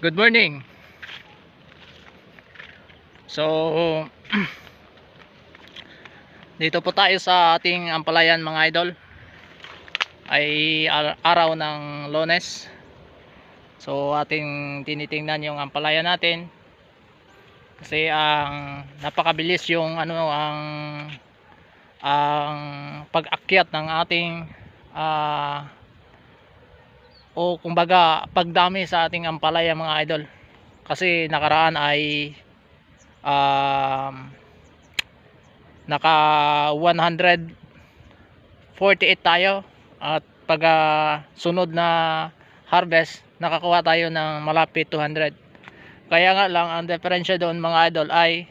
Good morning. So, dito po tayo sa ating ampalayan mga idol. Ay araw ng Lunes. So, ating tinitingnan yung ampalayan natin. Kasi ang napakabilis yung ang pag-akyat ng ating o kumbaga pagdami sa ating ampalaya mga idol. Kasi nakaraan ay naka 148 tayo at pag sunod na harvest nakakuha tayo ng malapit 200. Kaya nga lang ang diferensya doon mga idol ay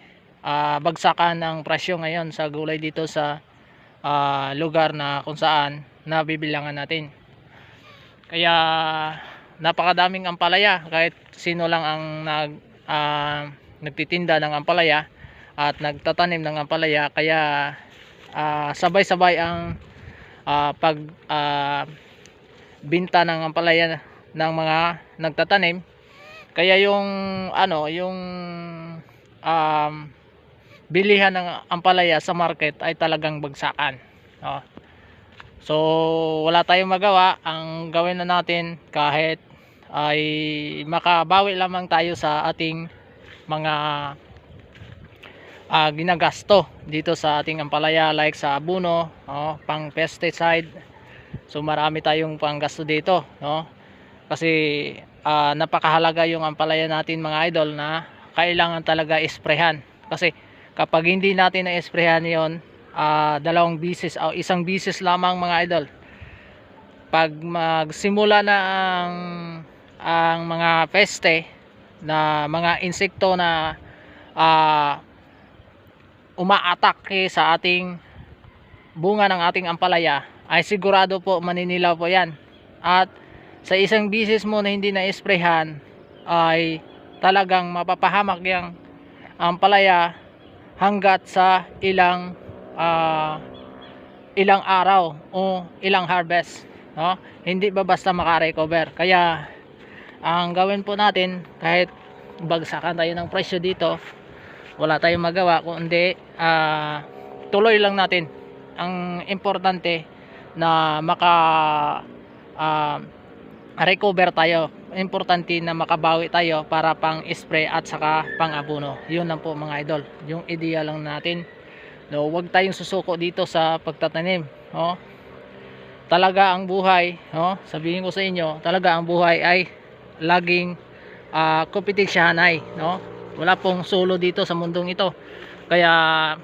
bagsakan ng presyo ngayon sa gulay dito sa lugar na kung saan nabibilangan natin. Kaya napakadaming ampalaya, kahit sino lang ang nagtitinda ng ampalaya at nagtatanim ng ampalaya. Kaya sabay-sabay ang binta ng ampalaya ng mga nagtatanim. Kaya yung bilihan ng ampalaya sa market ay talagang bagsakan. So wala tayong magawa. Ang gawin na natin kahit ay makabawi lamang tayo sa ating mga ginagasto dito sa ating ampalaya, like sa abono, pang pesticide. So marami tayong panggasto dito, kasi napakahalaga yung ampalaya natin mga idol, na kailangan talaga isprehan. Kasi kapag hindi natin na-isprehan yon, dalawang bisis o isang bisis lamang mga idol, pag magsimula na ang mga peste na mga insekto na umaatake sa ating bunga ng ating ampalaya, ay sigurado po maninilaw po yan. At sa isang bisis mo na hindi na-isprehan ay talagang mapapahamak yung ampalaya hanggat sa ilang araw o ilang harvest, hindi ba basta makarecover. Kaya ang gawin po natin, kahit bagsakan tayo ng presyo dito, wala tayong magawa kundi tuloy lang natin. Ang importante na recover tayo, importante na makabawi tayo para pang spray at saka pang abono. Yun lang po mga idol, yung ideya lang natin. Huwag tayong susuko dito sa pagtatanim. Talaga ang buhay, sabihin ko sa inyo, talaga ang buhay ay laging kompetisyanay, wala pong solo dito sa mundong ito. Kaya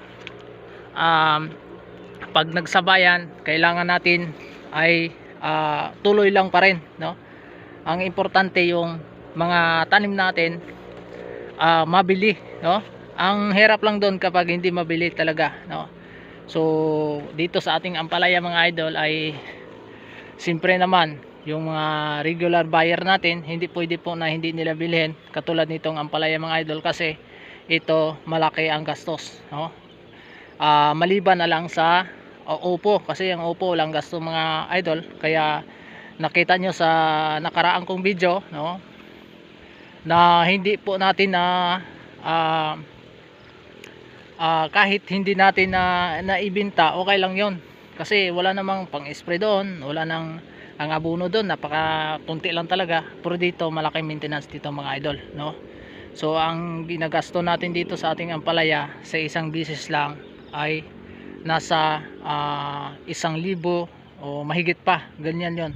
pag nagsabayan, kailangan natin ay tuloy lang pa rin, ang importante yung mga tanim natin mabili, ang hirap lang doon kapag hindi mabili talaga, So dito sa ating ampalaya mga idol ay siyempre naman yung mga regular buyer natin, hindi pwede po na hindi nila bilhin katulad nitong ampalaya mga idol, kasi ito malaki ang gastos, maliban na lang sa upo, kasi ang upo lang gasto mga idol. Kaya nakita nyo sa nakaraang kong video, na hindi po natin na kahit hindi natin na ibenta, okay lang yon, kasi wala namang pang spray doon, wala nang ang abono doon, napaka kunti lang talaga. Pero dito malaking maintenance dito mga idol, so ang ginagasto natin dito sa ating ampalaya sa isang bisis lang ay nasa 1,000 o mahigit pa, ganyan yon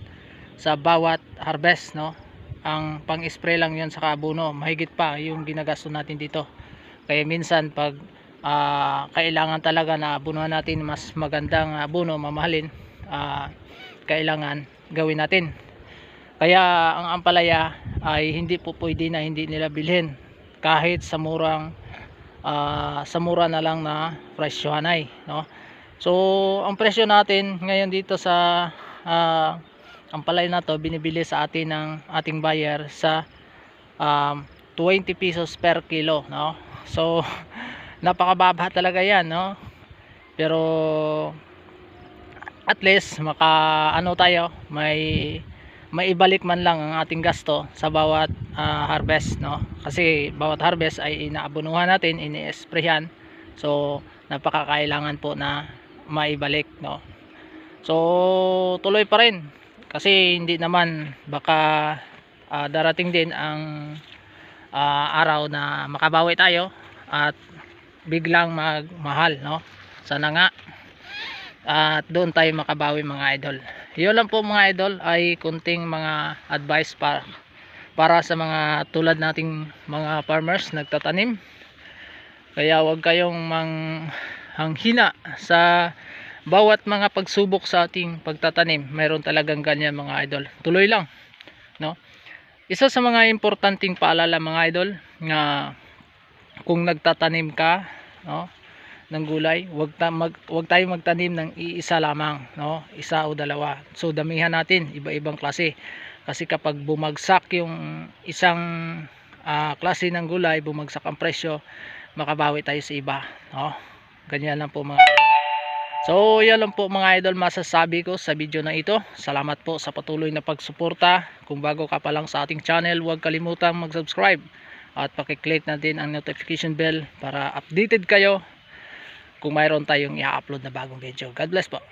sa bawat harvest, ang pang spray lang yon sa abono, mahigit pa yung ginagasto natin dito. Kaya minsan pag kailangan talaga na abunuhan natin mas magandang abono, mamahalin, kailangan gawin natin. Kaya ang ampalaya ay hindi po pwede na hindi nila bilhin, kahit sa mura na lang na presyohan ay, So ang presyo natin ngayon dito sa ampalaya na to, binibili sa atin ng ating buyer sa 20 pesos per kilo, So napakababa talaga yan, pero at least tayo, may maibalik man lang ang ating gasto sa bawat harvest, no? Kasi bawat harvest ay inaabunuhan natin, ini-sprayhan. So napakakailangan po na maibalik, no? So tuloy pa rin kasi hindi naman baka darating din ang araw na makabawi tayo at biglang magmahal, no? Sana nga at doon tayo makabawi mga idol. Yun lang po mga idol, ay kunting mga advice para sa mga tulad nating mga farmers nagtatanim. Kaya huwag kayong hanghina sa bawat mga pagsubok sa ating pagtatanim. Mayroon talagang ganyan mga idol, tuloy lang, no? Isa sa mga importanteng paalala mga idol, nga kung nagtatanim ka, no, ng gulay, wag tayong magtanim ng iisa lamang, no, isa o dalawa. So damihan natin iba-ibang klase, kasi kapag bumagsak yung isang klase ng gulay, bumagsak ang presyo, makabawi tayo sa iba, no? Ganyan lang po mga idol. So yan lang po mga idol masasabi ko sa video na ito. Salamat po sa patuloy na pagsuporta. Kung bago ka pa lang sa ating channel, huwag kalimutang mag-subscribe at pakiclick na din ang notification bell para updated kayo kung mayroon tayong i-upload na bagong video. God bless po.